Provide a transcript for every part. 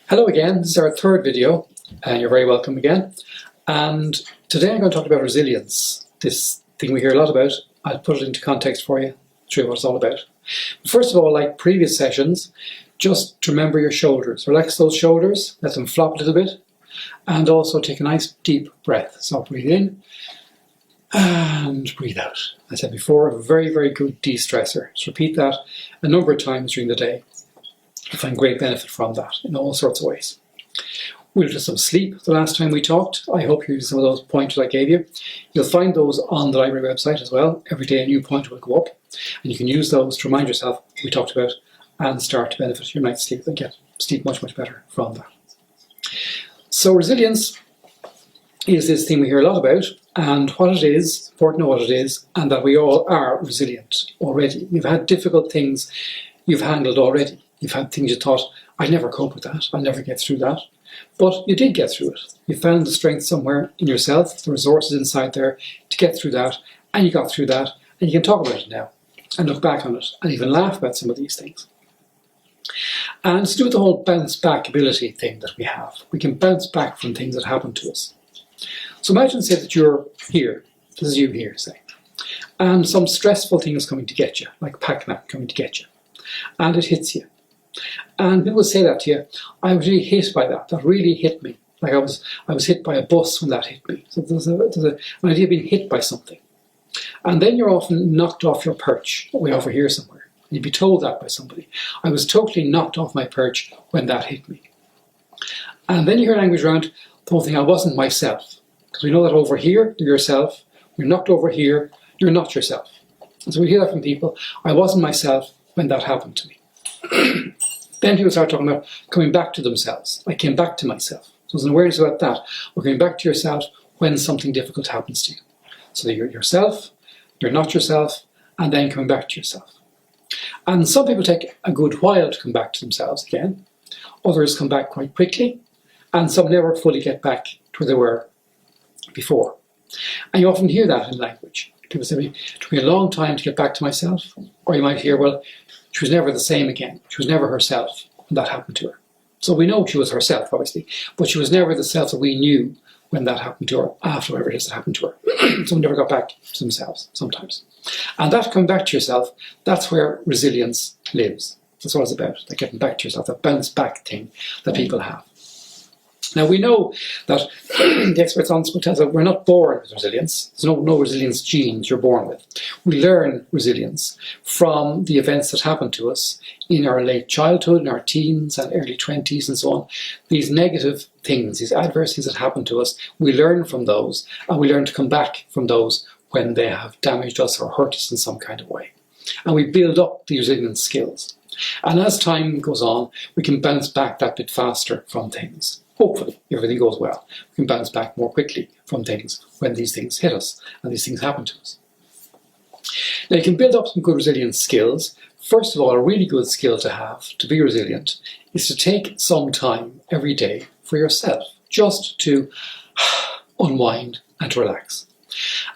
Hello again, this is our third video, and you're very welcome again. And today I'm going to talk about resilience, this thing we hear a lot about. I'll put it into context for you, show you what it's all about. First of all, like previous sessions, just remember your shoulders. Relax those shoulders, let them flop a little bit, and also take a nice deep breath. So breathe in and breathe out. As I said before, a very, very good de-stressor. Just repeat that a number of times during the day. You'll find great benefit from that in all sorts of ways. We looked at some sleep the last time we talked. I hope you used some of those pointers I gave you. You'll find those on the library website as well. Every day a new pointer will go up, and you can use those to remind yourself what we talked about and start to benefit your night's sleep and get sleep much, much better from that. So resilience is this thing we hear a lot about, and what it is, important to know what it is, and that we all are resilient already. You've had difficult things you've handled already. You've had things you thought, I'll never cope with that, I'll never get through that. But you did get through it. You found the strength somewhere in yourself, the resources inside there to get through that, and you got through that, and you can talk about it now, and look back on it, and even laugh about some of these things. And it's to do with the whole bounce back ability thing that we have. We can bounce back from things that happen to us. So imagine, say, that you're here, this is you here, say, and some stressful thing is coming to get you, like Pac-Man coming to get you, and it hits you. And people say that to you, I was really hit by that, that really hit me. Like I was hit by a bus when that hit me. So there's an idea of being hit by something. And then you're often knocked off your perch, way over here somewhere. You'd be told that by somebody. I was totally knocked off my perch when that hit me. And then you hear language around the whole thing, I wasn't myself. Because we know that over here, you're yourself. You're knocked over here, you're not yourself. And so we hear that from people, I wasn't myself when that happened to me. Then people start talking about coming back to themselves. I came back to myself. So there's an awareness about that. Or coming back to yourself when something difficult happens to you. So that you're yourself, you're not yourself, and then coming back to yourself. And some people take a good while to come back to themselves again. Others come back quite quickly. And some never fully get back to where they were before. And you often hear that in language. People say, it took me a long time to get back to myself. Or you might hear, well, she was never the same again. She was never herself when that happened to her. So we know she was herself, obviously, but she was never the self that we knew when that happened to her, after whatever it is that happened to her. So we never got back to themselves, sometimes. And that coming back to yourself, that's where resilience lives. That's what it's about, that getting back to yourself, that bounce back thing that people have. Now we know that the experts on this will tell us that we're not born with resilience. There's no resilience genes you're born with. We learn resilience from the events that happen to us in our late childhood, in our teens and early 20s and so on. These negative things, these adverse things that happen to us, we learn from those, and we learn to come back from those when they have damaged us or hurt us in some kind of way. And we build up these resilience skills. And as time goes on, we can bounce back that bit faster from things. Hopefully, if everything goes well, we can bounce back more quickly from things when these things hit us and these things happen to us. Now, you can build up some good resilience skills. First of all, a really good skill to have to be resilient is to take some time every day for yourself, just to unwind and to relax.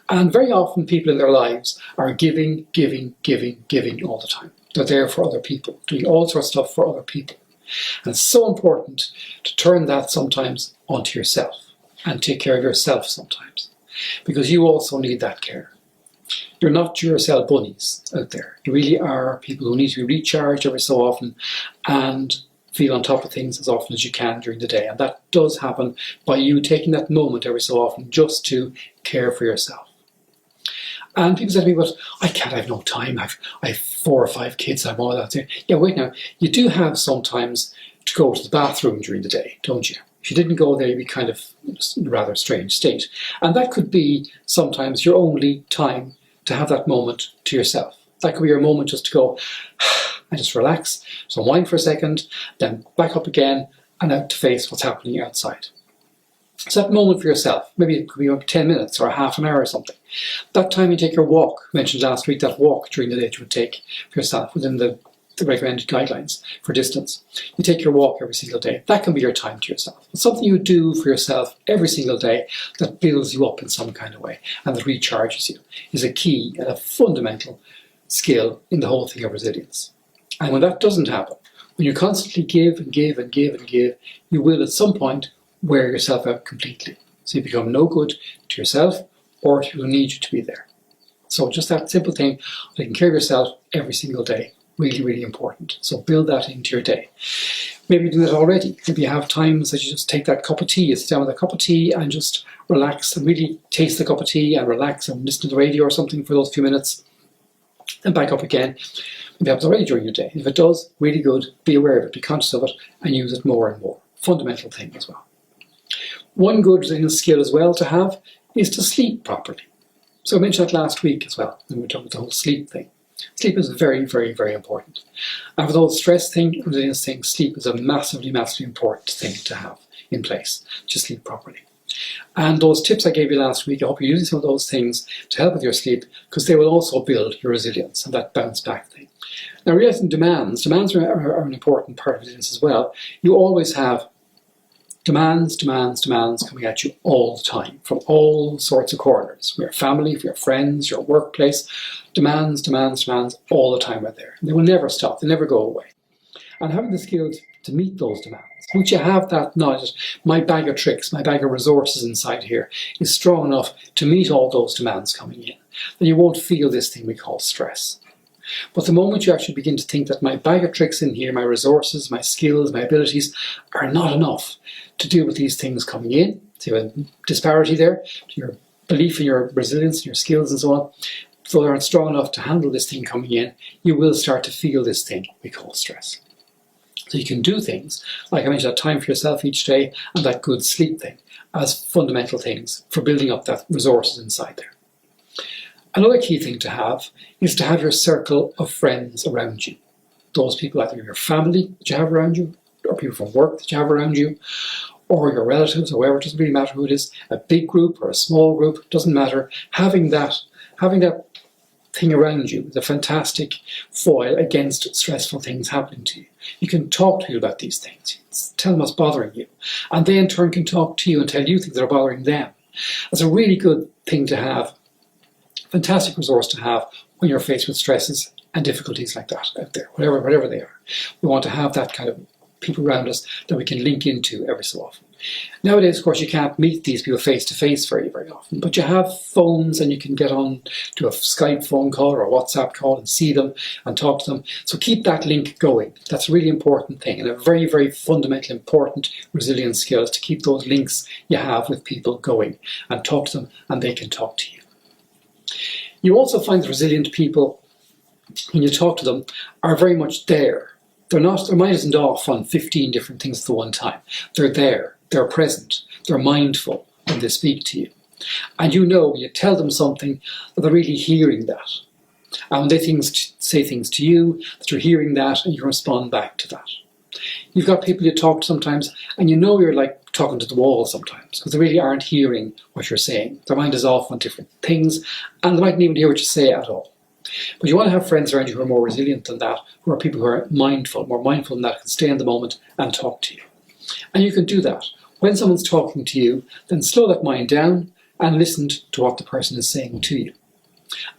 And very often people in their lives are giving all the time. They're there for other people, doing all sorts of stuff for other people. And it's so important to turn that sometimes onto yourself and take care of yourself sometimes, because you also need that care. You're not Duracell bunnies out there. You really are people who need to be recharged every so often and feel on top of things as often as you can during the day. And that does happen by you taking that moment every so often just to care for yourself. And people say to me, but I have no time. I have 4 or 5 kids. I'm all that. Yeah, wait now. You do have sometimes to go to the bathroom during the day, don't you? If you didn't go there, you'd be kind of in a rather strange state. And that could be sometimes your only time to have that moment to yourself. That could be your moment just to go and just relax, so unwind for a second, then back up again and out to face what's happening outside. So that moment for yourself, maybe it could be about 10 minutes or a half an hour or something. That time you take your walk, I mentioned last week, that walk during the day that you would take for yourself within the recommended guidelines for distance. You take your walk every single day. That can be your time to yourself. It's something you do for yourself every single day that builds you up in some kind of way and that recharges you is a key and a fundamental skill in the whole thing of resilience. And when that doesn't happen, When you constantly give and give and give and give, you will at some point wear yourself out completely. So you become no good to yourself or to people who need you to be there. So just that simple thing, taking care of yourself every single day, really, really important. So build that into your day. Maybe you're doing that already. Maybe you have times that you just take that cup of tea, you sit down with a cup of tea and just relax and really taste the cup of tea and relax and listen to the radio or something for those few minutes. Then back up again. Maybe happens already during your day. If it does, really good, be aware of it, be conscious of it, and use it more and more. Fundamental thing as well. One good skill as well to have is to sleep properly. So I mentioned that last week as well, when we were talking about the whole sleep thing. Sleep is very, very, very important. And for the whole stress thing, resilience thing, sleep is a massively, massively important thing to have in place, to sleep properly. And those tips I gave you last week, I hope you're using some of those things to help with your sleep, because they will also build your resilience and that bounce back thing. Now, realizing demands are an important part of resilience as well. You always have demands coming at you all the time, from all sorts of corners. For your family, for your friends, your workplace. Demands all the time are there. They will never stop, they never go away. And having the skills to meet those demands, once you have that knowledge, my bag of tricks, my bag of resources inside here is strong enough to meet all those demands coming in, then you won't feel this thing we call stress. But the moment you actually begin to think that my bag of tricks in here, my resources, my skills, my abilities are not enough to deal with these things coming in, so you have a disparity there, your belief in your resilience, and your skills and so on, so they aren't strong enough to handle this thing coming in, you will start to feel this thing we call stress. So you can do things, like I mentioned, that time for yourself each day and that good sleep thing as fundamental things for building up that resources inside there. Another key thing to have is to have your circle of friends around you. Those people, either your family that you have around you, or people from work that you have around you, or your relatives, or whoever, it doesn't really matter who it is, a big group or a small group, doesn't matter. Having that thing around you is a fantastic foil against stressful things happening to you. You can talk to you about these things, tell them what's bothering you, and they in turn can talk to you and tell you things that are bothering them. That's a really good thing to have, fantastic resource to have when you're faced with stresses and difficulties like that out there, whatever they are. We want to have that kind of people around us that we can link into every so often. Nowadays, of course, you can't meet these people face to face very, very often, but you have phones and you can get on to a Skype phone call or a WhatsApp call and see them and talk to them. So keep that link going. That's a really important thing and a very, very fundamental, important resilience skill is to keep those links you have with people going and talk to them and they can talk to you. You also find that resilient people, when you talk to them, are very much there. Their mind isn't off on 15 different things at the one time. They're there, they're present, they're mindful when they speak to you. And you know, when you tell them something, that they're really hearing that. And when they say things to you, that you're hearing that and you respond back to that. You've got people you talk to sometimes, and you know you're like talking to the wall sometimes, because they really aren't hearing what you're saying. Their mind is off on different things, and they mightn't even hear what you say at all. But you want to have friends around you who are more resilient than that, who are people who are mindful, more mindful than that, can stay in the moment and talk to you. And you can do that. When someone's talking to you, then slow that mind down and listen to what the person is saying to you.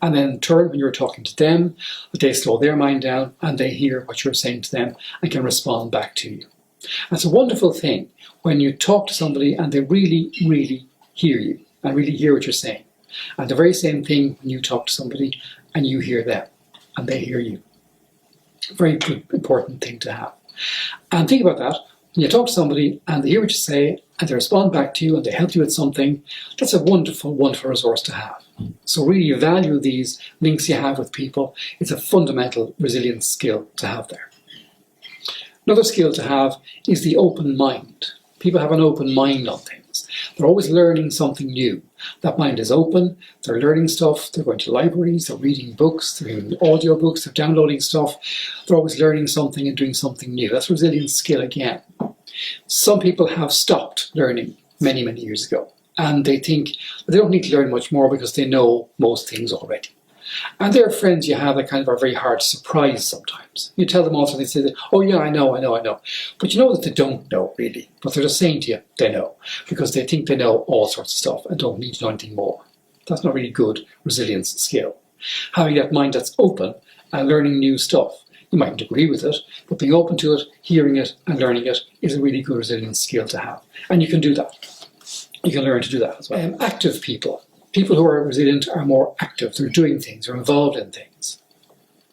And then in turn, when you're talking to them, they slow their mind down and they hear what you're saying to them and can respond back to you. And it's a wonderful thing when you talk to somebody and they really, really hear you and really hear what you're saying. And the very same thing when you talk to somebody and you hear them and they hear you. Very good, important thing to have. And think about that. When you talk to somebody and they hear what you say and they respond back to you and they help you with something, that's a wonderful, wonderful resource to have. So really value these links you have with people. It's a fundamental resilience skill to have there. Another skill to have is the open mind. People have an open mind on things. They're always learning something new. That mind is open, they're learning stuff, they're going to libraries, they're reading books, they're reading audio books, they're downloading stuff. They're always learning something and doing something new. That's resilience skill again. Some people have stopped learning many, many years ago. And they think they don't need to learn much more because they know most things already. And there are friends you have that kind of are very hard to surprise sometimes. You tell them also, they say, oh yeah, I know. But you know that they don't know really. But they're just saying to you, they know. Because they think they know all sorts of stuff and don't need to know anything more. That's not really good resilience skill. Having that mind that's open and learning new stuff You mightn't agree with it, but being open to it, hearing it and learning it is a really good resilience skill to have. And you can do that. You can learn to do that as well. Active people. People who are resilient are more active. They're doing things, they're involved in things.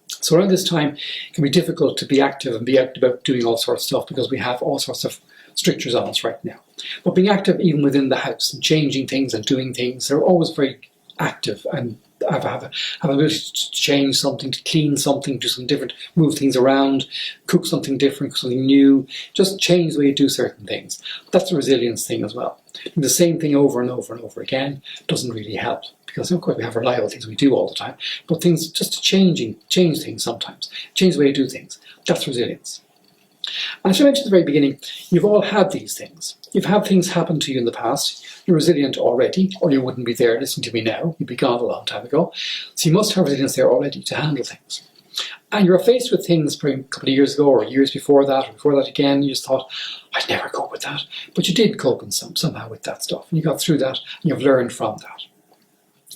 So around this time, it can be difficult to be active and be active about doing all sorts of stuff because we have all sorts of strictures on us right now. But being active even within the house and changing things and doing things, they're always very active and have an ability to change something, to clean something, do something different, move things around, cook something different, something new, just change the way you do certain things. That's a resilience thing as well. Doing the same thing over and over and over again doesn't really help because of course we have reliable things we do all the time, but things just to change things sometimes, change the way you do things. That's resilience. And as I mentioned at the very beginning, you've all had these things. You've had things happen to you in the past. You're resilient already, or you wouldn't be there listening to me now. You'd be gone a long time ago. So you must have resilience there already to handle things. And you're faced with things probably a couple of years ago or years before that, or before that again, you just thought, I'd never cope with that. But you did cope somehow with that stuff. And you got through that, and you've learned from that.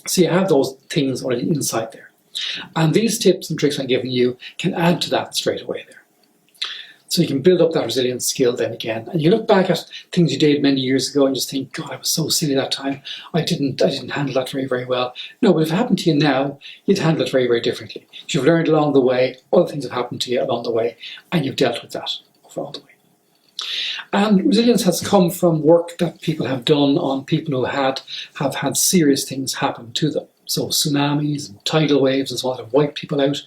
So you have those things already inside there. And these tips and tricks I'm giving you can add to that straight away there. So you can build up that resilience skill then again. And you look back at things you did many years ago and just think, God, I was so silly that time. I didn't handle that very, very well. No, but if it happened to you now, you'd handle it very, very differently. You've learned along the way, other things have happened to you along the way, and you've dealt with that along the way. And resilience has come from work that people have done on people who have had serious things happen to them. So tsunamis and tidal waves and so on have wiped people out.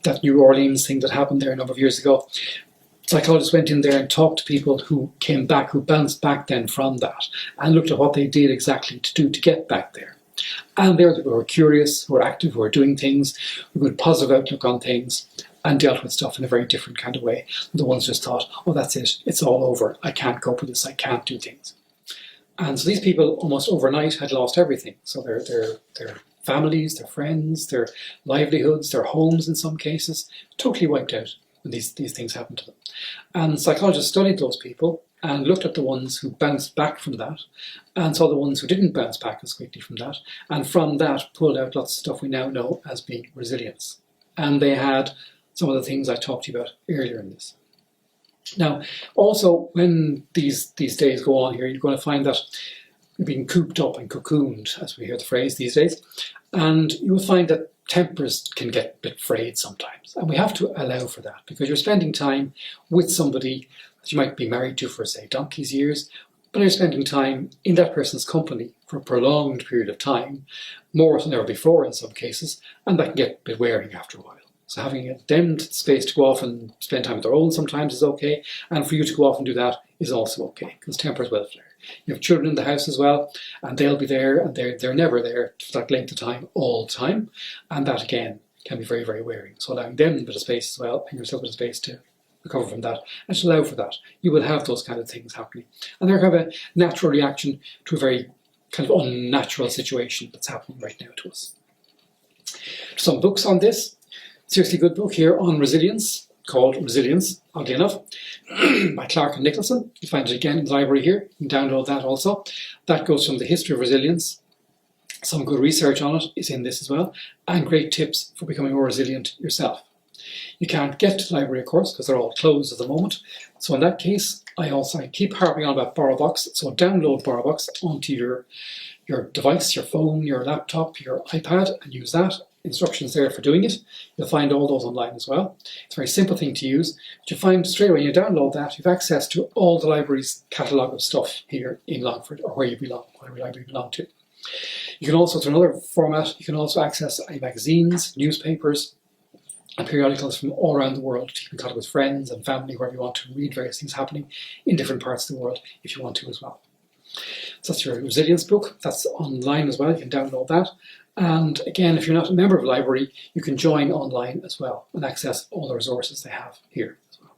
That New Orleans thing that happened there a number of years ago. Psychologists went in there and talked to people who came back, who bounced back then from that, and looked at what they did exactly to do to get back there. And there were people who were curious, who were active, who were doing things, with a good positive outlook on things, and dealt with stuff in a very different kind of way. The ones just thought, oh, that's it, it's all over, I can't cope with this, I can't do things. And so these people almost overnight had lost everything. So their families, their friends, their livelihoods, their homes in some cases, totally wiped out when these things happened to them. And psychologists studied those people and looked at the ones who bounced back from that and saw the ones who didn't bounce back as quickly from that, and from that pulled out lots of stuff we now know as being resilience. And they had some of the things I talked to you about earlier in this. Now, also, when these days go on here, you're going to find that you're being cooped up and cocooned, as we hear the phrase these days, and you will find that tempers can get a bit frayed sometimes. And we have to allow for that because you're spending time with somebody that you might be married to for, say, donkey's years, but you're spending time in that person's company for a prolonged period of time, more than ever before in some cases, and that can get a bit wearing after a while. So having them space to go off and spend time with their own sometimes is okay, and for you to go off and do that is also okay, because tempers will flare. You have children in the house as well, and they'll be there, and they're never there for that length of time all the time, and that again can be very, very wearing. So allowing them a bit of space as well, and yourself a bit of space to recover from that, and to allow for that. You will have those kind of things happening, and they're kind of a natural reaction to a very kind of unnatural situation that's happening right now to us. Some books on this. Seriously good book here on resilience, called Resilience, oddly enough, by Clark and Nicholson. You find it again in the library here. You can download that also. That goes from the history of resilience. Some good research on it is in this as well, and great tips for becoming more resilient yourself. You can't get to the library, of course, because they're all closed at the moment. So in that case, I keep harping on about BorrowBox. So download BorrowBox onto your device, your phone, your laptop, your iPad, and use that. Instructions there for doing it. You'll find all those online as well. It's a very simple thing to use. But you find straight away when you download that, you've access to all the library's catalogue of stuff here in Longford, or where you belong, whatever library you belong to. You can also, through another format, you can also access magazines, newspapers, and periodicals from all around the world to keep in contact with friends and family, wherever you want to read various things happening in different parts of the world, if you want to as well. So that's your resilience book. That's online as well. You can download that. And again, if you're not a member of a library, you can join online as well and access all the resources they have here as well.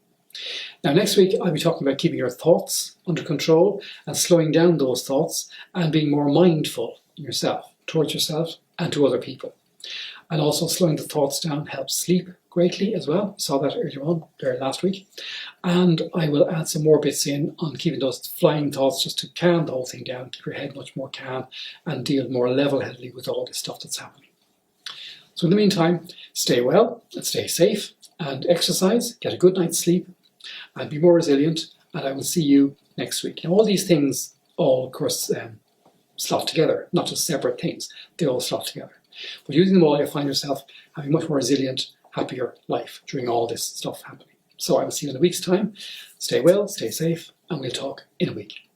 Now, next week, I'll be talking about keeping your thoughts under control and slowing down those thoughts and being more mindful yourself, towards yourself and to other people. And also slowing the thoughts down helps sleep greatly as well. Saw that earlier on there last week. And I will add some more bits in on keeping those flying thoughts just to calm the whole thing down, keep your head much more calm and deal more level-headedly with all this stuff that's happening. So in the meantime, stay well and stay safe, and exercise, get a good night's sleep, and be more resilient, and I will see you next week. Now, all these things all, of course, slot together, not just separate things. They all slot together. But using them all, you'll find yourself having a much more resilient, happier life during all this stuff happening. So I will see you in a week's time. Stay well, stay safe, and we'll talk in a week.